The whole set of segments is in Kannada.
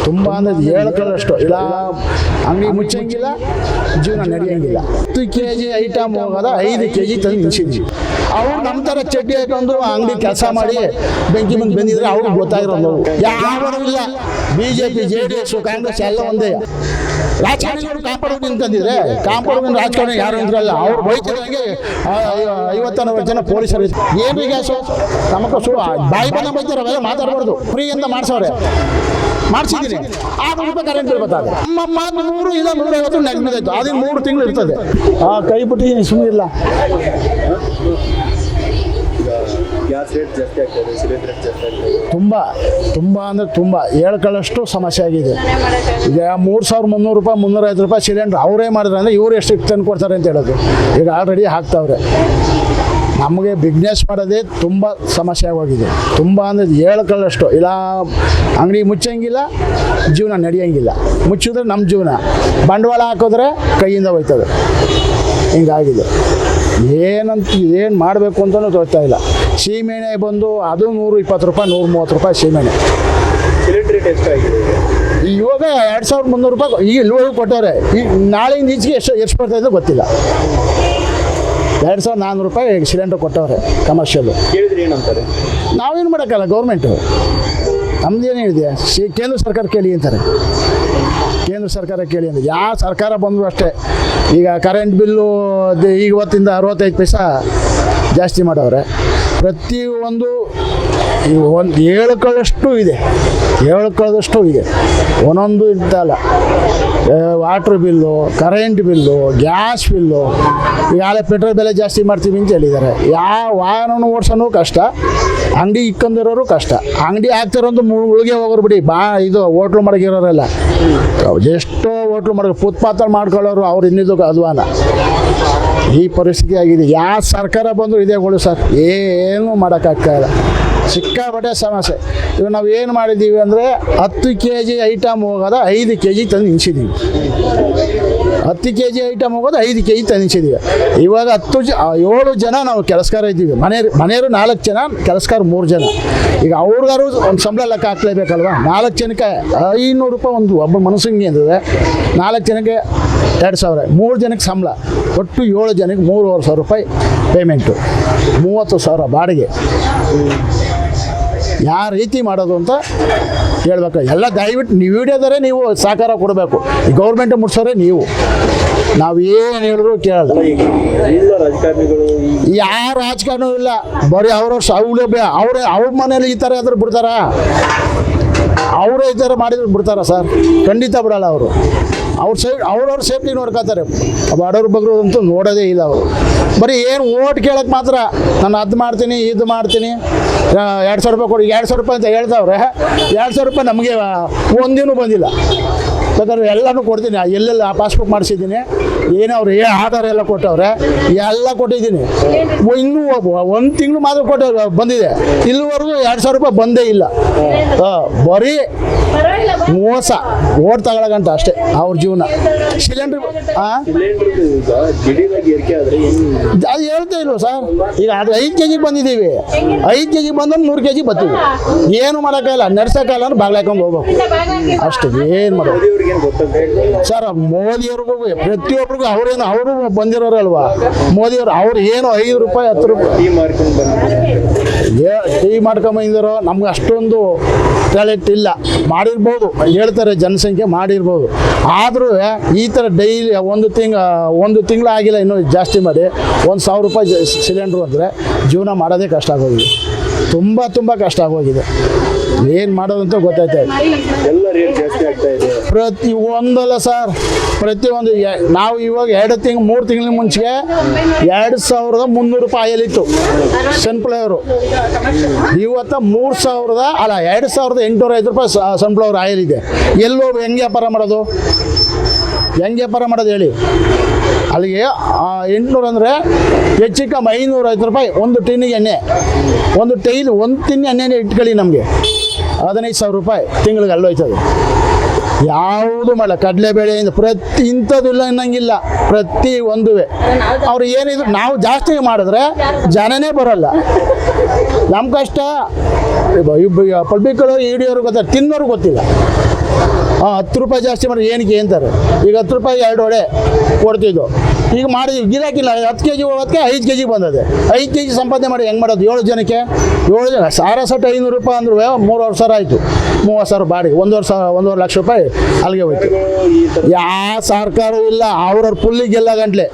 ತುಂಬ ಅಂದರೆ ಹೇಳಕ್ಕಲ್ಲಷ್ಟು ಇಲ್ಲ. ಅಂಗಡಿ ಮುಚ್ಚಂಗಿಲ್ಲ, ಜೀವನ ನಡೆಯಂಗಿಲ್ಲ. 10 kg ಐಟಮ್ ಹೋಗೋದ 5 kg ತಂದು ನಿಲ್ಸಿದ್ವಿ. ಅವ್ರು ನಮ್ಮ ಥರ ಚಡ್ಡಿ ಹಾಕೊಂಡು ಅಂಗಡಿ ಕೆಲಸ ಮಾಡಿ ಬೆಂಕಿ ಮುಂದೆ ಬಂದಿದ್ರೆ ಅವ್ರಿಗೆ ಗೊತ್ತಾಗಿರೋದು. ಯಾರೂ ಇಲ್ಲ. BJP JDS ಕಾಂಗ್ರೆಸ್ ಎಲ್ಲ ಒಂದೇ. ರಾಜಕಾರಣಿಗಳು ಕಾಂಪೌಂಡ್ ನಿಂತಂದಿದ್ರೆ ಕಾಂಪೌಂಡ್ ರಾಜಕಾರಣ ಯಾರು ನಿಂತಿರಲ್ಲ. ಅವ್ರು ಬೈತಿದಂಗೆ 50 ಜನ ಪೊಲೀಸರು ಏನು ಗ್ಯಾಸು ನಮಗೂ ಬಾಯಿ ಬಂದ ಬೈತಾರೆ. ಅವೆಲ್ಲ ಮಾತಾಡ್ಬಾರ್ದು. ಫ್ರೀ ಅಂತ ಮಾಡಿಸೋರೆ ಮಾಡಿಸಿದ್ದೀನಿ. 6 ರೂಪಾಯಿ ಕರೆಂಟ್ ಬಿಲ್ ಬರ್ತಾರೆ. ನಮ್ಮ 100 ಇಲ್ಲ 150 ನೆಗ್ಬಿದ್ದಾಯ್ತು. ಅದಿನ್ನು 3 ತಿಂಗಳು ಇರ್ತದೆ. ಕೈ ಬಿಟ್ಟಿದ್ದೀನಿ, ಸುಮ್ಮನೆ ಇಲ್ಲ. ತುಂಬ ಅಂದರೆ ತುಂಬ ಹೇಳ್ಕೊಳ್ಳೋಷ್ಟು ಸಮಸ್ಯೆ ಆಗಿದೆ. ಈಗ 3,300 ರೂಪಾಯಿ 350 ರೂಪಾಯಿ ಸಿಲಿಂಡ್ರ್ ಅವರೇ ಮಾಡಿದ್ರೆ ಅಂದರೆ ಇವರು ಎಷ್ಟು ತಂದು ಕೊಡ್ತಾರೆ ಅಂತ ಹೇಳೋದು. ಈಗ ಆಲ್ರೆಡಿ ಹಾಕ್ತಾವ್ರೆ. ನಮಗೆ ಬಿಸ್ನೆಸ್ ಮಾಡೋದೇ ತುಂಬ ಸಮಸ್ಯೆ ಆಗೋಗಿದೆ. ತುಂಬ ಅಂದರೆ ಹೇಳ್ಕೊಳ್ಳೋಷ್ಟು ಇಲ್ಲ. ಅಂಗಡಿ ಮುಚ್ಚಂಗಿಲ್ಲ, ಜೀವನ ನಡೆಯಂಗಿಲ್ಲ. ಮುಚ್ಚಿದ್ರೆ ನಮ್ಮ ಜೀವನ, ಬಂಡವಾಳ ಹಾಕಿದ್ರೆ ಕೈಯಿಂದ ಹೋಯ್ತದೆ. ಹಿಂಗಾಗಿದೆ. ಏನು ಮಾಡಬೇಕು ಅಂತಲೂ ಗೊತ್ತಾಯಿಲ್ಲ. ಸೀಮೆಣ್ಣೆ ಬಂದು ಅದು 120 ರೂಪಾಯಿ 130 ರೂಪಾಯಿ ಸೀಮೆಣ್ಣೆ. ಇವಾಗ 2,300 ರೂಪಾಯಿ ಈಗ ಇಲ್ಲಿವರೆಗೂ ಕೊಟ್ಟವ್ರೆ. ಈಗ ನಾಳೆಯಿಂದ ಈಚೆಗೆ ಎಷ್ಟು ಬರ್ತಾಯಿದ್ದು ಗೊತ್ತಿಲ್ಲ. 2,400 ರೂಪಾಯಿ ಸಿಲಿಂಡರ್ ಕೊಟ್ಟವ್ರೆ ಕಮರ್ಷಿಯಲ್ಲು. ನಾವೇನು ಮಾಡೋಕ್ಕಲ್ಲ. ಗೌರ್ಮೆಂಟು ನಮ್ದೇನು ಹೇಳಿದೆ, ಕೇಂದ್ರ ಸರ್ಕಾರ ಕೇಳಿ ಅಂತಾರೆ. ಕೇಂದ್ರ ಸರ್ಕಾರ ಕೇಳಿ ಅಂದರೆ ಯಾವ ಸರ್ಕಾರ ಬಂದರೂ ಅಷ್ಟೇ. ಈಗ ಕರೆಂಟ್ ಬಿಲ್ಲು ಇವತ್ತಿಂದ 65 ಪೈಸಾ ಜಾಸ್ತಿ ಮಾಡವ್ರೆ. ಪ್ರತಿಯೊಂದು ಒಂದು ಹೇಳ್ಕೊಳ್ಳೋಷ್ಟು ಇದೆ. ಒಂದೊಂದು ಇಂತಲ್ಲ. Water bill, current bill, gas bill. ಈಗಾಗಲೇ ಪೆಟ್ರೋಲ್ ಬೆಲೆ ಜಾಸ್ತಿ ಮಾಡ್ತೀವಿ ಅಂತ ಹೇಳಿದ್ದಾರೆ. ಯಾವ ವಾಹನವನ್ನು ಓಡಿಸೋನು ಕಷ್ಟ, ಅಂಗಡಿ ಇಕ್ಕೊಂಡಿರೋರು ಕಷ್ಟ. ಅಂಗಡಿ ಹಾಕ್ತಿರೋದು ಮುಳುಗೆ ಹೋಗೋರು ಬಿಡಿ. ಇದು ಹೋಟ್ಲು ಮಡಗಿರೋರೆಲ್ಲ ಎಷ್ಟೋ ಹೋಟ್ಲು ಮಡಗಿ ಫುಟ್ಪಾತಲ್ಲಿ ಮಾಡ್ಕೊಳ್ಳೋರು ಅವ್ರು ಇನ್ನಿದ್ದು ಅಧ್ವಾನ. ಈ ಪರಿಸ್ಥಿತಿ ಆಗಿದೆ. ಯಾವ ಸರ್ಕಾರ ಬಂದರೂ ಇದೇಗಳು ಸರ್, ಏನೂ ಮಾಡೋಕ್ಕಾಗ್ತಾಯಿಲ್ಲ. ಸಿಕ್ಕಾಪಟ್ಟೆ ಸಮಸ್ಯೆ. ಇವಾಗ ನಾವು ಏನು ಮಾಡಿದ್ದೀವಿ ಅಂದರೆ 10 kg ಐಟಮ್ ಹೋಗೋದ 5 kg ತಂದು ನಿಲ್ಸಿದ್ದೀವಿ. 10 kg ಐಟಮ್ ಹೋಗೋದು 5 kg ತಂದು ನಿಲ್ಸಿದ್ದೀವಿ. ಇವಾಗ 7 ಜನ ನಾವು ಕೆಲಸಗಾರ ಇದ್ದೀವಿ. ಮನೆಯವರು 4 ಜನ, ಕೆಲಸಗಾರ 3 ಜನ. ಈಗ ಅವ್ರಿಗಾರು ಒಂದು ಸಂಬಳ ಲೆಕ್ಕ ಹಾಕ್ಲೇಬೇಕಲ್ವ. 4 ಜನಕ್ಕೆ 500 ರೂಪಾಯಿ ಒಬ್ಬ ಮನುಷ್ಯನಿಗೆ ಅಂದರೆ 4 ಜನಕ್ಕೆ 2,000, 3 ಜನಕ್ಕೆ ಸಂಬಳ. ಒಟ್ಟು 7 ಜನಕ್ಕೆ 3,500 ರೂಪಾಯಿ ಪೇಮೆಂಟು, 30,000 ಬಾಡಿಗೆ. ಯಾವ ರೀತಿ ಮಾಡೋದು ಅಂತ ಹೇಳ್ಬೇಕು. ಎಲ್ಲ ದಯವಿಟ್ಟು ನೀವು ವಿಡಿಯೋದರೆ ನೀವು ಸಹಕಾರ ಕೊಡಬೇಕು. ಈ ಗೌರ್ಮೆಂಟ್ ಮುಟ್ಸೋರೆ ನೀವು. ನಾವು ಏನು ಹೇಳಿದ್ರು ಕೇಳಲ್ಲ. ಯಾವ ರಾಜಕಾರಣವೂ ಇಲ್ಲ. ಬರೀ ಅವ್ರವ್ರ ಸೌಲಭ್ಯ ಅವ್ರ ಮನೇಲಿ ಈ ಥರ ಆದರೂ ಬಿಡ್ತಾರ? ಅವರೇ ಈ ಥರ ಮಾಡಿದ್ರು ಬಿಡ್ತಾರ ಸರ್? ಖಂಡಿತ ಬಿಡಲ್ಲ. ಅವ್ರವ್ರ ಸೇಫ್ಟಿ ನೋಡ್ಕೊತಾರೆ. ಬಡವ್ರ ಬಗ್ರು ಅಂತೂ ನೋಡೋದೇ ಇಲ್ಲ ಅವರು. ಬರೀ ಏನು ಓಟ್ ಕೇಳೋಕ್ಕೆ ಮಾತ್ರ ನಾನು ಅದು ಮಾಡ್ತೀನಿ ಇದು ಮಾಡ್ತೀನಿ 2,000 ರೂಪಾಯಿ ಕೊಡಿ 2,000 ರೂಪಾಯಿ ಅಂತ ಹೇಳ್ತಾವ್ರೆ. 2,000 ರೂಪಾಯಿ ನಮಗೆ ಒಂದಿನೂ ಬಂದಿಲ್ಲ. ಬೇಕಾದ್ರೆ ಎಲ್ಲನೂ ಕೊಡ್ತೀನಿ. ಎಲ್ಲೆಲ್ಲ ಪಾಸ್ಬುಕ್ ಮಾಡಿಸಿದ್ದೀನಿ. ಏನೋ ಅವ್ರು ಆಧಾರ ಎಲ್ಲ ಕೊಟ್ಟವ್ರೆ, ಎಲ್ಲ ಕೊಟ್ಟಿದ್ದೀನಿ. ಇನ್ನೂ 1 ತಿಂಗಳು ಮಾತ್ರ ಬಂದಿದೆ. ಇಲ್ಲಿವರೆಗೂ 2,000 ರೂಪಾಯಿ ಬಂದೇ ಇಲ್ಲ. ಬರೀ ಮೋಸ, ಓಟ್ ತಗೊಳಗಂಟ ಅಷ್ಟೇ ಅವ್ರ ಜೀವನ. ಸಿಲಿಂಡ್ರ್ ಅದು ಹೇಳ್ತಾ ಇಲ್ವ ಸರ್? ಈಗ ಅದು 5 kg ಬಂದಿದ್ದೀವಿ. 5 kg ಬಂದ್ರೆ 100 kg ಬರ್ತೀವಿ. ಏನು ಮಾಡೋಕ್ಕಾಗಲ್ಲ, ನಡ್ಸೋಕ್ಕಾಗಲ್ಲ ಅಂದ್ರೆ ಬಾಗ್ಲು ಹಾಕೊಂಡು ಹೋಗ್ಬೇಕು ಅಷ್ಟೇ. ಏನು ಮಾಡೋದು ಸರ್? ಮೋದಿಯವ್ರಿಗೂ ಪ್ರತಿಯೊಬ್ಬರಿಗೂ ಅವರು ಬಂದಿರೋರಲ್ವಾ ಮೋದಿಯವರು. ಅವ್ರು ಏನು 5 ರೂಪಾಯಿ 10 ರೂಪಾಯಿ ಟೀ ಮಾಡ್ಕೊಂಬಂದಿರೋ. ನಮ್ಗೆ ಅಷ್ಟೊಂದು ಟ್ಯಾಲೆಂಟ್ ಇಲ್ಲ. ಮಾಡಿರ್ಬೋದು, ಹೇಳ್ತಾರೆ ಜನಸಂಖ್ಯೆ ಮಾಡಿರ್ಬೋದು. ಆದರೂ ಈ ಥರ ಡೈಲಿ ಒಂದು ತಿಂಗಳು ಆಗಿಲ್ಲ, ಇನ್ನೂ ಜಾಸ್ತಿ ಮಾಡಿ 1,000 ರೂಪಾಯಿ ಸಿಲಿಂಡ್ರು ಅಂದರೆ ಜೀವನ ಮಾಡೋದೇ ಕಷ್ಟ ಆಗೋಗಿದೆ. ತುಂಬ ಕಷ್ಟ ಆಗೋಗಿದೆ. ಏನು ಮಾಡೋದಂತ ಗೊತ್ತಾಯ್ತಾ ಇದೆ. ಪ್ರತಿಯೊಂದಲ್ಲ ಸರ್, ಪ್ರತಿಯೊಂದು. ನಾವು ಇವಾಗ 3 ತಿಂಗಳ ಮುಂಚೆಗೆ 2,300 ರೂಪಾಯಿ ಆಯಿಲಿತ್ತು ಸನ್ಫ್ಲವರು. ಇವತ್ತು 2,805 ರೂಪಾಯಿ ಸನ್ಫ್ಲವರ್ ಆಯಿಲ್ ಇದೆ. ಎಲ್ಲೋ ಹೆಂಗೆ ವ್ಯಾಪಾರ ಮಾಡೋದು ಹೇಳಿ? ಅಲ್ಲಿಗೆ 800 ಅಂದರೆ ಹೆಚ್ಚು ಕಮ್ಮಿ 550 ರೂಪಾಯಿ ಒಂದು ಟಿನ್ನಿಗೆ ಎಣ್ಣೆ. ಒಂದು ಟಿನ್ ಎಣ್ಣೆನೇ ಇಟ್ಕೊಳ್ಳಿ ನಮಗೆ 15,000 ರೂಪಾಯಿ ತಿಂಗಳಿಗೆ ಅಲ್ಲೋಯ್ತದೆ. ಯಾವುದು ಮಾಡಲ್ಲ. ಕಡಲೆಬೇಳೆಯಿಂದ ಇಂಥದ್ದು ಇಲ್ಲ ಅನ್ನಂಗಿಲ್ಲ. ಪ್ರತಿ ಒಂದುವೆ ಅವ್ರು ಏನಿದ್ರು ನಾವು ಜಾಸ್ತಿ ಮಾಡಿದ್ರೆ ಜನನೇ ಬರೋಲ್ಲ. ನಮ್ಮ ಕಷ್ಟ ಪಬ್ಲಿಕ್ಗಳು ಹಿಡಿಯೋರು ಗೊತ್ತಿಲ್ಲ, ತಿನ್ನೋರು ಗೊತ್ತಿಲ್ಲ. 10 ರೂಪಾಯಿ ಜಾಸ್ತಿ ಮಾಡಿ ಏನಕ್ಕೆ ಅಂತಾರೆ. ಈಗ 10 ರೂಪಾಯಿ 2 ವಡೆ ಕೊಡ್ತಿದ್ದು, ಈಗ ಮಾಡಿದ್ವಿ ಗಿರಾಕಿಲ್ಲ. 10 kg ಹೋಗೋದಕ್ಕೆ 5 kg ಬಂದದೆ. 5 kg ಸಂಪಾದನೆ ಮಾಡಿ ಹೆಂಗೆ ಮಾಡೋದು? 7 ಜನಕ್ಕೆ 7 ಜನ ಸಾರಸಟ್ಟು 500 ರೂಪಾಯಿ ಅಂದ್ರೂ 3,000 ಆಯಿತು. 30,000 ಬಾಡಿಗೆ, 1,5 ಲಕ್ಷ ರೂಪಾಯಿ ಅಲ್ಲಿಗೆ ಹೋಯ್ತು. ಯಾವ ಸರ್ಕಾರವೂ ಇಲ್ಲ, ಅವ್ರವ್ರ ಪುಲ್ಲಿಗೆಲ್ಲ ಗಂಟ್ಲೆ.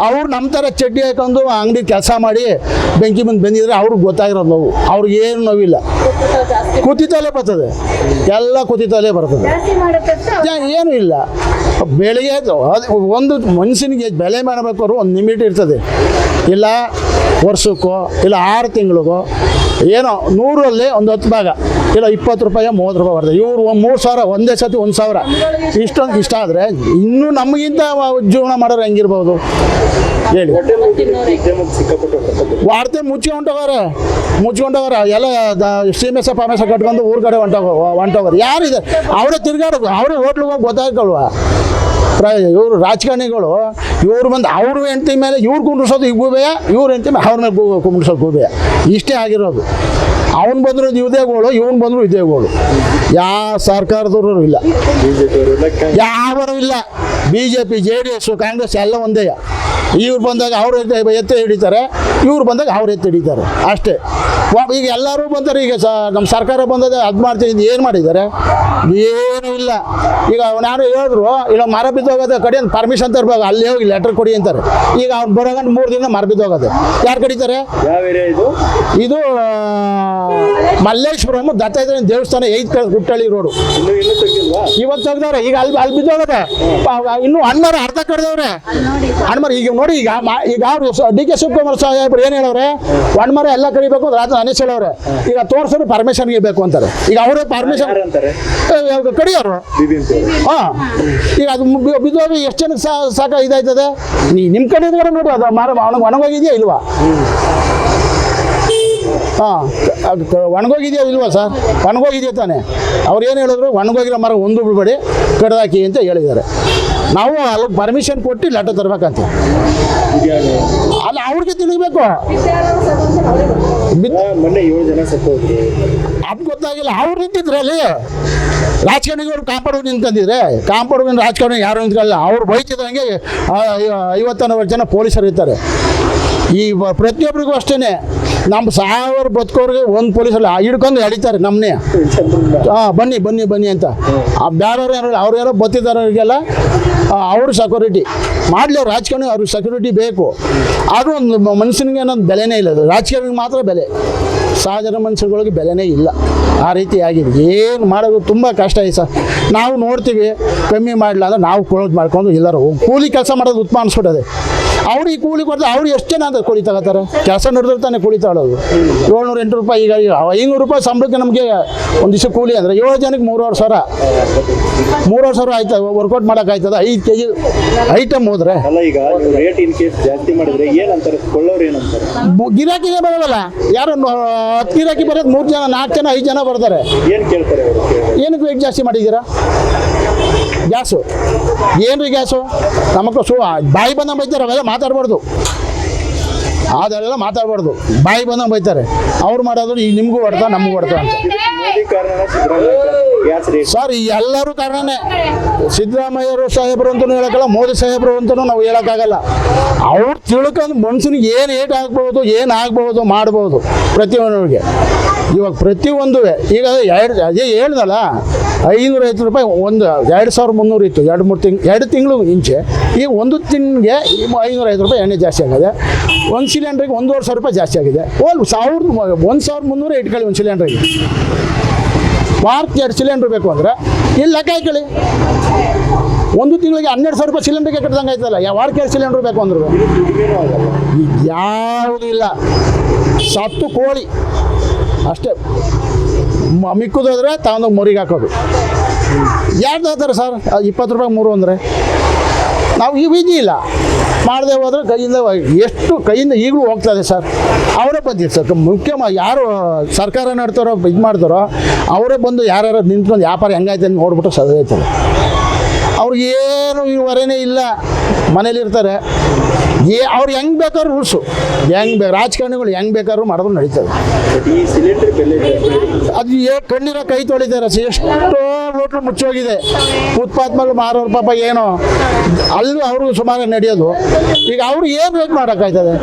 ಅವ್ರು ನಮ್ಮ ಥರ ಚಡ್ಡಿ ಹಾಕೊಂಡು ಅಂಗಡಿ ಕೆಲಸ ಮಾಡಿ ಬೆಂಕಿ ಮುಂದೆ ಬಂದಿದ್ರೆ ಅವ್ರಿಗೆ ಗೊತ್ತಾಗಿರೋದು ನೋವು. ಅವ್ರಿಗೆ ಏನು ನೋವಿಲ್ಲ, ಕುತಿತಲೇ ಬರ್ತದೆ, ಎಲ್ಲ ಕುತಿತಲೇ ಬರ್ತದೆ, ಏನೂ ಇಲ್ಲ. ಬೆಳೆಗೆ ಒಂದು ಮನುಷ್ಯನಿಗೆ ಬೆಲೆ ಮಾಡಬೇಕಾದ್ರು ಒಂದು ಲಿಮಿಟ್ ಇರ್ತದೆ. ಇಲ್ಲ ವರ್ಷಕ್ಕೋ ಇಲ್ಲ 6 ತಿಂಗಳಿಗೋ ಏನೋ 100ರಲ್ಲಿ ಒಂದು 10 ಭಾಗ ಇಲ್ಲ 20 ರೂಪಾಯಿ 30 ರೂಪಾಯಿ ಬರ್ತದೆ. ಇವರು 3,000 ಒಂದೇ ಸತಿ 1,000 ಇಷ್ಟ ಆದರೆ ಇನ್ನೂ ನಮಗಿಂತ ಜೀವನ ಮಾಡೋರು ಹೆಂಗಿರ್ಬೋದು ಹೇಳಿ? ವಾರ್ತೆ ಮುಚ್ಕೊಂಡವ್ರೆ ಎಲ್ಲ ಸೀಮೆಸ ಪಾಮೆಸ ಕಟ್ಕೊಂಡು ಊರ ಕಡೆ ಹೊಂಟೋಗ್ರು. ಯಾರಿದೆ? ಅವರೇ ತಿರ್ಗಾಡೋದು, ಅವರೇ ಹೋಟ್ಲಿಗೆ ಹೋಗಿ ಗೊತ್ತಾಗಲ್ವಾ? ಇವರು ರಾಜಕಾರಣಿಗಳು ಇವ್ರು ಬಂದು ಅವ್ರ ಹೆಂಡತಿ ಮೇಲೆ ಇವ್ರು ಕುಂಡ್ರಿಸೋದು ಈಗ ಗೂಬೆಯ, ಇವ್ರ ಹೆಂಡತಿ ಮೇಲೆ ಅವ್ರ ಮೇಲೆ ಕುಂಡ್ರಿಸೋದು ಗೂಬೆಯ. ಇಷ್ಟೇ ಆಗಿರೋದು. ಅವ್ನು ಬಂದರು ಇದೇ ಗೋಳು, ಇವನು ಬಂದರು ಇದೇ ಗೋಳು. ಯಾವ ಸರ್ಕಾರದವರು ಇಲ್ಲ, ಯಾರು ಇಲ್ಲ. BJP JDS ಕಾಂಗ್ರೆಸ್ ಎಲ್ಲ ಒಂದೇ. ಇವ್ರು ಬಂದಾಗ ಅವ್ರು ಎತ್ತಿ ಹಿಡಿತಾರೆ, ಇವ್ರು ಬಂದಾಗ ಅವ್ರು ಎತ್ತಿ ಹಿಡಿತಾರೆ ಅಷ್ಟೇ. ಈಗ ಎಲ್ಲರೂ ಬಂತಾರೆ. ಈಗ ನಮ್ಮ ಸರ್ಕಾರ ಬಂದದ ಅದು ಮಾಡ್ತೀನಿ, ಏನು ಮಾಡಿದ್ದಾರೆ? ಏನೂ ಇಲ್ಲ. ಈಗ ನಾನು ಹೇಳಿದ್ರು ಇಲ್ಲ ಮರ ಬಿದ್ದೋಗೋದೆ ಕಡೆ ಪರ್ಮಿಷನ್ ತರಬೇಕು, ಅಲ್ಲಿ ಹೋಗಿ ಲೆಟರ್ ಕೊಡಿ ಅಂತಾರೆ. ಈಗ ಅವ್ನು ಬರೋಗಂಟು 3 ದಿನ ಮರ ಬಿದ್ದೋಗೋದೆ. ಯಾರು ಕಡಿತಾರೆ? ಇದು ಮಲ್ಲೇಶ್ವರಂ ದತ್ತಾತ್ರೇಯ ದೇವಸ್ಥಾನ 8 ಗುಟ್ಟಳ್ಳಿ ರೋಡು. ಇವತ್ತು ತೆಗ್ದವ್ರೆ. ಈಗ ಅಲ್ಲಿ ಬಿದ್ದೋಗದೆ. ಇನ್ನೂ ಹಣ್ಮರ ಅರ್ಧ ಕಡ್ದವ್ರೆ. ಹಣ್ಮರ ಈಗ ನೋಡಿ, ಈಗ ಅವರು DK ಶಿವಕುಮಾರ್ ಸಾಹೇಬ್ರು ಏನು ಹೇಳವ್ರೆ? ಹಣ್ಮರ ಎಲ್ಲ ಕಡಿಬೇಕು ಅಂತ ರಾತ್ರಿ ಅನೇಶ್ ಹೇಳವ್ರೆ. ಈಗ ತೋರ್ಸೋರು ಪರ್ಮಿಷನ್ಗೆ ಬೇಕು ಅಂತಾರೆ. ಈಗ ಅವರೇ ಪರ್ಮಿಷನ್ ಕಡಿಯೋರು. ಹಾಂ, ಈಗ ಅದು ಬಿದ್ದೋಗಿ ಎಷ್ಟು ಜನಕ್ಕೆ ಸಾಕ ಇದಾಯ್ತದೆ? ನಿಮ್ಮ ಕಡೆ ನೋಡಿ, ಅದು ಮರ ಒಣಗೋಗಿದೆಯಾ ಇಲ್ವಾ? ಹಾಂ, ಒಣಗೋಗಿದೆಯಾ ಇಲ್ವಾ ಸರ್? ಒಣಗೋಗಿದೆಯಾ ತಾನೆ? ಅವ್ರು ಏನು ಹೇಳಿದ್ರು? ಒಣಗೋಗಿರೋ ಮರ ಒಂದು ಬಿಡಬೇಡಿ, ಕಡ್ದಾಕಿ ಅಂತ ಹೇಳಿದ್ದಾರೆ. ನಾವು ಅಲ್ಲಿ ಪರ್ಮಿಷನ್ ಕೊಟ್ಟು ಲೆಟರ್ ತರಬೇಕಂತ. ಅಲ್ಲ, ಅವ್ರಿಗೆ ತಿಳಿಬೇಕು. ಅದು ಗೊತ್ತಾಗಿಲ್ಲ. ಅವ್ರು ನಿಂತಿದ್ರೆ ಅಲ್ಲಿ ರಾಜಕಾರಣಿಗಳು ಕಾಂಪೌಂಡ್ ನಿಂತ್ಕೊಂಡಿದ್ರೆ, ಕಾಂಪೌಂಡ್ ರಾಜಕಾರಣಿ ಯಾರು ನಿಂತ್ಕೊಳ್ಳಲ್ಲ. ಅವ್ರು ಬೈತಿದ್ದಂಗೆ 50 ಜನ ಪೊಲೀಸರು ಇರ್ತಾರೆ. ಈ ಪ್ರತಿಯೊಬ್ಬರಿಗೂ ಅಷ್ಟೇ. ನಮ್ಮ 1000 ಬದುಕೋರಿಗೆ ಒಂದು ಪೊಲೀಸಲ್ಲ ಹಿಡ್ಕೊಂಡು ಎಳಿತಾರೆ ನಮ್ಮನ್ನೇ. ಬನ್ನಿ ಅಂತ. ಬೇರೆಯವ್ರು ಅವ್ರು ಯಾರೋ ಬತ್ತಿದ್ದಾರಿಗೆಲ್ಲ ಅವರು ಸೆಕ್ಯೂರಿಟಿ ಮಾಡಲಿ. ಅವ್ರು ರಾಜಕಾರಣಿ ಅವ್ರಿಗೆ ಸೆಕ್ಯೂರಿಟಿ ಬೇಕು. ಆದರೂ ಒಂದು ಮನುಷ್ಯನಿಗೆ ಅನ್ನೋದು ಬೆಲೆನೇ ಇಲ್ಲ. ರಾಜಕಾರಣಿಗೆ ಮಾತ್ರ ಬೆಲೆ, ಸಹಜ ಮನುಷ್ಯರುಗಳಿಗೆ ಬೆಲೆನೇ ಇಲ್ಲ. ಆ ರೀತಿ ಆಗಿದೆ. ಏನು ಮಾಡೋದು ತುಂಬ ಕಷ್ಟ ಇದೆ ಸರ್. ನಾವು ನೋಡ್ತೀವಿ, ಕಮ್ಮಿ ಮಾಡಲ್ಲ ಅಂದ್ರೆ ನಾವು ಕ್ಲೋಸ್ ಮಾಡ್ಕೊಂಡು ಎಲ್ಲರೂ ಕೂಲಿ ಕೆಲಸ ಮಾಡೋದು ಉತ್ತಮ ಅನಿಸ್ಬಿಟ್ಟದೆ. ಅವ್ರಿಗೆ ಕೂಲಿ ಕೊಡ್ತಾರೆ. ಅವ್ರು ಎಷ್ಟು ಜನ ಅಂತ ಕೂಲಿ ತಗೋತಾರೆ? ಕೆಲಸ ನಡೆದ್ರೆ ತಾನೇ ಕೂಲಿ ತಗೊಳ್ಳೋದು. 700-800 ರೂಪಾಯಿ. ಈಗ 500 ರೂಪಾಯಿ ಸಂಬಳಕ್ಕೆ ನಮಗೆ ಒಂದು ದಿವಸ ಕೂಲಿ ಅಂದರೆ 7 ಜನಕ್ಕೆ 3,500 ಆಯ್ತು. ವರ್ಕೌಟ್ ಮಾಡೋಕ್ಕಾಯ್ತದ? 5 kg ಐಟಮ್ ಹೋದ್ರೆ ಗಿರಾಕಿಗೆ ಬರೋದಲ್ಲ. ಯಾರು 10 ಗಿರಾಕಿ ಬರೋದು 3 ಜನ 4 ಜನ 5 ಜನ ಬರ್ತಾರೆ. ಏನಕ್ಕೆ ರೇಟ್ ಜಾಸ್ತಿ ಮಾಡಿದ್ದೀರಾ? ಗ್ಯಾಸು ಏನ್ರಿ ಗ್ಯಾಸು? ನಮಗೂ ಬಾಯಿ ಬಂದಂಗೆ ಬೈತಾರೆ. ಅವೆಲ್ಲ ಮಾತಾಡ್ಬಾರ್ದು, ಅದೆಲ್ಲ ಮಾತಾಡ್ಬಾರ್ದು. ಬಾಯಿ ಬಂದಂಗೆ ಬೈತಾರೆ. ಅವ್ರು ಮಾಡೋದು ಈಗ ನಿಮಗೂ ಹೊಡ್ತಾ ನಮಗೂ ಹೊಡ್ತಾ ಅಂತ. ಸರ್, ಎಲ್ಲರೂ ಕಾರಣನೇ. ಸಿದ್ದರಾಮಯ್ಯರು ಸಾಹೇಬರು ಅಂತಲೂ ಹೇಳೋಕ್ಕಲ್ಲ, ಮೋದಿ ಸಾಹೇಬರು ಅಂತಲೂ ನಾವು ಹೇಳೋಕ್ಕಾಗಲ್ಲ. ಅವ್ರು ತಿಳ್ಕೊಂಡು ಮನುಷ್ಯನಿಗೆ ಏನು ಏಟ್ ಆಗ್ಬೋದು, ಏನು ಆಗ್ಬೋದು ಮಾಡ್ಬೋದು ಪ್ರತಿಯೊಂದರಿಗೆ. ಇವಾಗ ಪ್ರತಿಯೊಂದು ಈಗ ಅದೇ ಹೇಳ್ದಲ್ಲ, 550 ರೂಪಾಯಿ ಒಂದು 2,300 ಇತ್ತು 2 ತಿಂಗಳು ಇಂಚೆ. ಈಗ ಒಂದು ತಿಂಗಳಿಗೆ 550 ರೂಪಾಯಿ ಎಣ್ಣೆ ಜಾಸ್ತಿ ಆಗಿದೆ. ಒಂದು ಸಿಲಿಂಡ್ರಿಗೆ 1,500 ರೂಪಾಯಿ ಜಾಸ್ತಿ ಆಗಿದೆ. 1,300 ಇಟ್ಕೊಳ್ಳಿ ಒಂದು ಸಿಲಿಂಡ್ರಿಗೆ. ವಾರಕ್ಕೆ 2 ಸಿಲಿಂಡ್ರ್ ಬೇಕು ಅಂದರೆ ಇಲ್ಲಿ ಲೆಕ್ಕ ಹಾಕೊಳ್ಳಿ. ಒಂದು ತಿಂಗಳಿಗೆ 12,000 ರೂಪಾಯಿ ಸಿಲಿಂಡ್ರಿಗೆ ಕಟ್ಟಿದಂಗೆ ಆಯ್ತಲ್ಲ. ವಾರಕ್ಕೆ 2 ಸಿಲಿಂಡ್ರ್ ಬೇಕು ಅಂದ್ರು ಯಾವುದೂ ಇಲ್ಲ. ಸತ್ತು ಕೋಳಿ ಅಷ್ಟೇ. ಮಿಕ್ಕುದಾದ್ರೆ ತಗೊಂಡೋಗಿ ಮೊರಿಗೆ ಹಾಕೋದು. ಯಾರು ತಗೋತಾರೆ ಸರ್? 20 ರೂಪಾಯಿ 3 ಅಂದರೆ ನಾವು ಈ ವಿಧಿ ಇಲ್ಲ. ಮಾಡದೆ ಹೋದರೆ ಕೈಯಿಂದ ಈಗಲೂ ಹೋಗ್ತದೆ ಸರ್. ಅವರೇ ಬಂದಿದ್ದು ಸರ್. ಮುಖ್ಯವಾಗಿ ಯಾರು ಸರ್ಕಾರ ನಡ್ತಾರೋ ಇದು ಮಾಡ್ತಾರೋ ಅವರೇ ಬಂದು ಯಾರ್ಯಾರು ನಿಂತ್ಕೊಂಡು ವ್ಯಾಪಾರ ಹೆಂಗಾಯ್ತು ಅಂತ ನೋಡ್ಬಿಟ್ಟು ಸದೈತಾರೆ. ಅವ್ರಿಗೇನು ಹೊರೆನೇ ಇಲ್ಲ, ಮನೇಲಿರ್ತಾರೆ. ಅವ್ರು ಹೆಂಗೆ ಬೇಕಾದ್ರೂ ರೂಲ್ಸು, ರಾಜಕಾರಣಿಗಳು ಹೆಂಗೆ ಬೇಕಾದ್ರೂ ಮಾಡಿದ್ರು ನಡೀತದೆ. ಈ ಸಿಲಿಂಡರ್ ಬೆಲೆ ಅದು ಕಣ್ಣಿರೋ ಕೈ ತೊಳಿತಾರೆ, ಎಷ್ಟೋ ಹೋಟ್ಲು ಮುಚ್ಚೋಗಿದೆ. ಫುಟ್ಪಾತ್ ಮೇಲೆ ಮಾರೋರು ಪಾಪ ಏನೋ ಅಲ್ಲೂ ಅವರು ಸುಮಾರು ನಡೆಯೋದು. ಈಗ ಅವ್ರು ಏನು ಬೇಕು ಮಾಡೋಕ್ಕಾಯ್ತದೆ,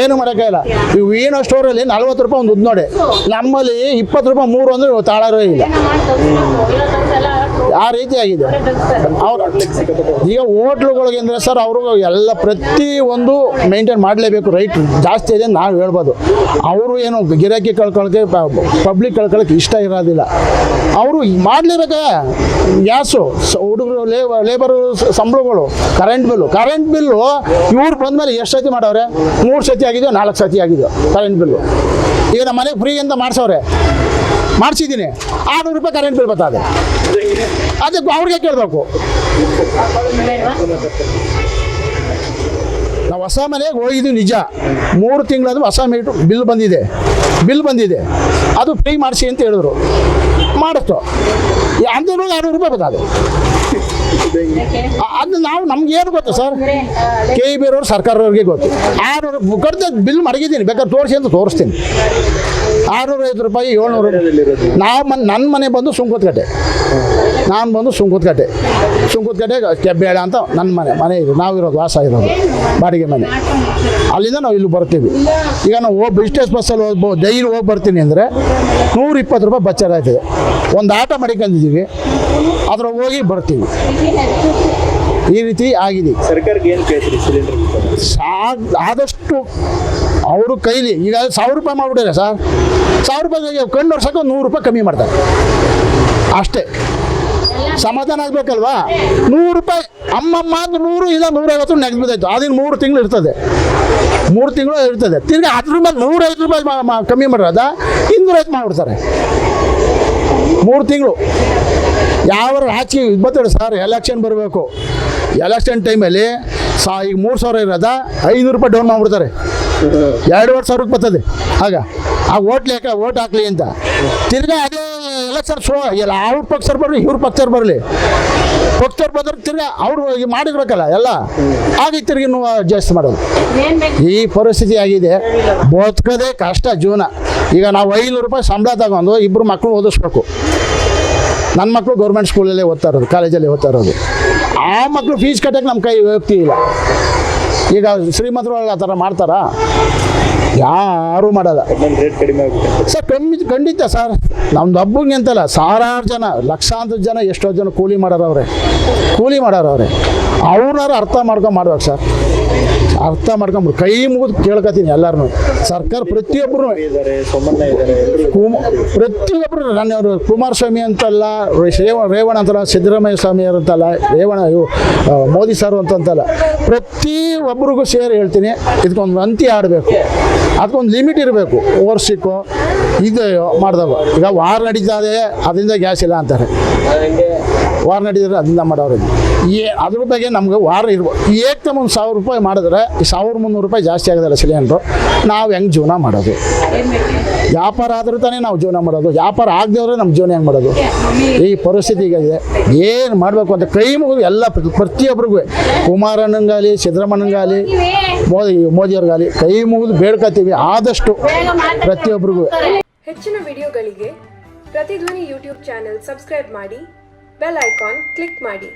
ಏನು ಮಾಡೋಕ್ಕಾಗಿಲ್ಲ. ಈಗ ವೀಣೋ ಸ್ಟೋರಲ್ಲಿ 40 ರೂಪಾಯಿ ಒಂದು ಉದ್ದು ನೋಡಿ, ನಮ್ಮಲ್ಲಿ 20 ರೂಪಾಯಿ 3 ಅಂದರೆ ತಾಳಾರೇ ಇಲ್ಲ. ಆ ರೀತಿ ಆಗಿದೆ. ಅವ್ರು ಈಗ ಹೋಟ್ಲುಗಳಿಗೆ ಅಂದರೆ ಸರ್ ಅವರು ಎಲ್ಲ ಪ್ರತಿ ಒಂದು ಮೇಂಟೈನ್ ಮಾಡಲೇಬೇಕು. ರೈಟ್ ಜಾಸ್ತಿ ಇದೆ ಅಂತ ನಾವು ಹೇಳ್ಬೋದು. ಅವರು ಏನು ಗಿರಾಕಿ ಕಳ್ಕೊಳ್ಳೋಕ್ಕೆ ಪಬ್ಲಿಕ್ ಕಳ್ಕೊಳ್ಳೋಕ್ಕೆ ಇಷ್ಟ ಇರೋದಿಲ್ಲ. ಅವರು ಮಾಡಲಿರೋಕೆ ಗ್ಯಾಸು, ಹುಡುಗರು ಲೇಬರು ಸಂಬಳಗಳು, ಕರೆಂಟ್ ಬಿಲ್ಲು ಇವ್ರು ಬಂದಮೇಲೆ ಎಷ್ಟು ಸತಿ ಮಾಡವ್ರೆ? 3 ಸತಿ ಆಗಿದೆಯೋ 4 ಸತಿ ಆಗಿದೆಯೋ ಕರೆಂಟ್ ಬಿಲ್ಲು. ಈಗ ನಮ್ಮ ಮನೆಗೆ ಫ್ರೀ ಅಂತ ಮಾಡಿಸವ್ರೆ, ಮಾಡಿಸಿದ್ದೀನಿ. 600 ರೂಪಾಯಿ ಕರೆಂಟ್ ಬಿಲ್ ಬರ್ತದೆ. ಅದಕ್ಕೆ ಅವ್ರಿಗೆ ಕೇಳಬೇಕು. ನಾವು ಹೊಸ ಮನೆಗೆ ಹೋಗಿದ್ದೀವಿ ನಿಜ, 3 ತಿಂಗಳಾದ್ರೂ ಹೊಸ ಮೀಟ್ರ್ ಬಿಲ್ ಬಂದಿದೆ. ಅದು ಫ್ರೀ ಮಾಡಿಸಿ ಅಂತ ಹೇಳಿದ್ರು, ಮಾಡಿಸ್ತು. ಅಂದ್ರೂ 600 ರೂಪಾಯಿ ಬರ್ತದೆ. ಅದು ನಮ್ಗೇನು ಗೊತ್ತು ಸರ್, KEB ಅವ್ರು ಸರ್ಕಾರವ್ರಿಗೆ ಗೊತ್ತು. 600 ಕಡ್ದು ಬಿಲ್ ಮಡಗಿದ್ದೀನಿ, ಬೇಕಾದ್ರೆ ತೋರಿಸಿ ಅಂತ ತೋರಿಸ್ತೀನಿ. 650 ರೂಪಾಯಿ 700. ನನ್ನ ಮನೆ ಬಂದು ಸುಂಕುತ್ಕಟ್ಟೆ, ನಾನು ಬಂದು ಸುಂಕುತ್ಕಟ್ಟೆ ಬೇಡ ಅಂತ ನನ್ನ ಮನೆ ಇದೆ, ನಾವಿರೋದು ವಾಸ ಇರೋದು ಬಾಡಿಗೆ ಮನೆ. ಅಲ್ಲಿಂದ ನಾವು ಇಲ್ಲಿ ಬರ್ತೀವಿ. ಈಗ ನಾವು ಬಿಸ್ನೆಸ್ ಬಸ್ಸಲ್ಲಿ ಡೈಲಿ ಹೋಗಿ ಬರ್ತೀನಿ ಅಂದರೆ 120 ರೂಪಾಯಿ ಬಚ್ಚಾರ ಆಯ್ತದೆ. ಒಂದು ಆಟೋ ಮಾಡಿಕೊಂಡಿದ್ದೀವಿ, ಅದ್ರ ಹೋಗಿ ಬರ್ತೀವಿ. ಈ ರೀತಿ ಆಗಿದೆ. ಸರ್ಕಾರಕ್ಕೆ ಏನು ಕೇಳ್ತೀರಿ ಸಿಲಿಂಡರ್? ಆದಷ್ಟು ಅವರು ಕೈಲಿ ಈಗ 1000 ರೂಪಾಯಿ ಮಾಡಿಬಿಟ್ಟಿದ್ದಾರೆ ಸರ್. 1000 ರೂಪಾಯಿ ಕಣ್ಣು ವರ್ಷಕ್ಕೆ 100 ರೂಪಾಯಿ ಕಮ್ಮಿ ಮಾಡ್ತಾರೆ ಅಷ್ಟೇ. ಸಮಾಧಾನ ಆಗಬೇಕಲ್ವಾ? 100 ರೂಪಾಯಿ ಅಮ್ಮಮ್ಮ ಅಂತ 100 ಇಲ್ಲ 150 ನೆಗೆದು ಬಿದ್ದಾಯ್ತು. ಅದಿನ್ನು 3 ತಿಂಗಳು ಇರ್ತದೆ, 3 ತಿಂಗಳು ಇರ್ತದೆ. ತಿರ್ಗಿ ಅದ್ರ ಮೇಲೆ 105 ರೂಪಾಯಿ ಕಮ್ಮಿ ಮಾಡಿರೋದ 205 ಮಾಡಿಬಿಡ್ತಾರೆ. 3 ತಿಂಗಳು ಯಾವ ರಾಜಕೀಯ ಬರ್ತಾರೆ ಸರ್. ಎಲೆಕ್ಷನ್ ಬರಬೇಕು, ಎಲೆಕ್ಷನ್ ಟೈಮಲ್ಲಿ ಈಗ 3000 ಇರೋದ 500 ರೂಪಾಯಿ ಡೌನ್ ಮಾಡಿಬಿಡ್ತಾರೆ. 2,500 ಬರ್ತದೆ. ಆಗ ಆ ಓಟ್ ಹಾಕ್ಲಿ ಅಂತ ತಿರ್ಗಿ ಅದೇ ಎಲೆಕ್ಷನ್ ಎಲ್ಲ ಅವ್ರ ಪಕ್ಷರು ಬರಲಿ ಇವ್ರ ಪಕ್ಷರು ಬರಲಿ, ಪಕ್ಷರು ಬಂದ್ರೆ ತಿರ್ಗಿ ಅವ್ರು ಮಾಡಿರ್ಬೇಕಲ್ಲ ಎಲ್ಲ. ಆಗ ತಿರ್ಗಿ ಜಾಸ್ತಿ ಮಾಡೋದು. ಈ ಪರಿಸ್ಥಿತಿ ಆಗಿದೆ. ಬದುಕೋದೇ ಕಷ್ಟ ಜೀವನ. ಈಗ ನಾವು 500 ರೂಪಾಯಿ ಸಂಬಳ ತಗೊಂಡು 2 ಮಕ್ಕಳು ಓದಿಸ್ಬೇಕು. ನನ್ನ ಮಕ್ಕಳು ಗೌರ್ಮೆಂಟ್ ಸ್ಕೂಲಲ್ಲೇ ಓದ್ತಾ ಇರೋದು, ಕಾಲೇಜಲ್ಲಿ ಓದ್ತಾ ಇರೋದು. ಆ ಮಕ್ಕಳು ಫೀಸ್ ಕಟ್ಟಕ್ಕೆ ನಮ್ಮ ಕೈ ಹೋಗ್ತಿ ಇಲ್ಲ. ಈಗ ಶ್ರೀಮಂತರು ಆ ಥರ ಮಾಡ್ತಾರಾ? ಯಾರೂ ಮಾಡಲ್ಲ. ರೇಟ್ ಕಡಿಮೆ ಆಗುತ್ತೆ ಸರ್, ಖಂಡಿತ ಸರ್. ನಮ್ದು ಹಬ್ಬಂಗೆ ಅಂತಲ್ಲ, ಸಾವಿರಾರು ಜನ, ಲಕ್ಷಾಂತರ ಜನ, ಎಷ್ಟೋ ಜನ ಕೂಲಿ ಮಾಡೋರವ್ರೆ. ಅವ್ರನ್ನಾರು ಅರ್ಥ ಮಾಡ್ಬೇಕು ಸರ್. ಅರ್ಥ ಮಾಡ್ಕೊಂಬಿಡು, ಕೈ ಮುಗಿದು ಕೇಳ್ಕೊತೀನಿ ಎಲ್ಲರೂ. ಸರ್ಕಾರ ಪ್ರತಿಯೊಬ್ಬರು ನನ್ನ ಕುಮಾರಸ್ವಾಮಿ ಅಂತಲ್ಲ, ರೇವಣ್ಣ ಅಂತಲ್ಲ, ಸಿದ್ದರಾಮಯ್ಯ ಸ್ವಾಮಿ ಅಂತಲ್ಲ, ಮೋದಿ ಸರ್ ಅಂತಲ್ಲ, ಪ್ರತಿಯೊಬ್ಬರಿಗೂ ಸೇರಿ ಹೇಳ್ತೀನಿ, ಇದಕ್ಕೊಂದು ಅಂತಿ ಆಡಬೇಕು. ಅದಕ್ಕೊಂದು ಲಿಮಿಟ್ ಇರಬೇಕು. ಓವರ್ಸಿಕ್ಕೋ ಇದು ಮಾಡಿದವ. ಈಗ ವಾರ್ ನಡೀತಾ ಇದೆ, ಅದರಿಂದ ಗ್ಯಾಸ್ ಇಲ್ಲ ಅಂತಾರೆ. ವಾರ್ ನಡೀತಾರೆ, ಅದರಿಂದ ಮಾಡೋರು. ಅದ್ರ ಬಗ್ಗೆ ನಮ್ಗೆ ವಾರ ಇರ್ಬೋದು. ಏಕ್ದಮ್ ಒಂದು 1000 ರೂಪಾಯಿ ಮಾಡಿದ್ರೆ 1300 ರೂಪಾಯಿ ಜಾಸ್ತಿ ಆಗೋದಲ್ಲ ಸಿಲಿಂಡ್ರು. ನಾವು ಹೆಂಗೆ ಜೀವನ ಮಾಡೋದು? ವ್ಯಾಪಾರ ಆದರೂ ತಾನೇ ನಾವು ಜೀವನ ಮಾಡೋದು. ವ್ಯಾಪಾರ ಆಗದೇವ್ರೆ ನಮ್ಮ ಜೀವನ ಹೆಂಗೆ ಮಾಡೋದು? ಈ ಪರಿಸ್ಥಿತಿ ಈಗ ಇದೆ. ಏನು ಮಾಡಬೇಕು ಅಂತ ಕೈ ಮುಗಿದು ಎಲ್ಲ ಪ್ರತಿಯೊಬ್ಬರಿಗೂ, ಕುಮಾರಣ್ಣಂಗಾಗಲಿ, ಸಿದ್ದರಾಮಣ್ಣಂಗಾಗಲಿ, ಮೋದಿಯವ್ರಿಗಾಗಲಿ ಕೈ ಮುಗಿದು ಬೇಡ್ಕೊತೀವಿ ಆದಷ್ಟು ಪ್ರತಿಯೊಬ್ಬರಿಗೂ. ಹೆಚ್ಚಿನ ವಿಡಿಯೋಗಳಿಗೆ ಪ್ರತಿಧ್ವನಿ ಯೂಟ್ಯೂಬ್ ಚಾನೆಲ್ ಸಬ್ಸ್ಕ್ರೈಬ್ ಮಾಡಿ, ಬೆಲ್ ಐಕಾನ್ ಕ್ಲಿಕ್ ಮಾಡಿ.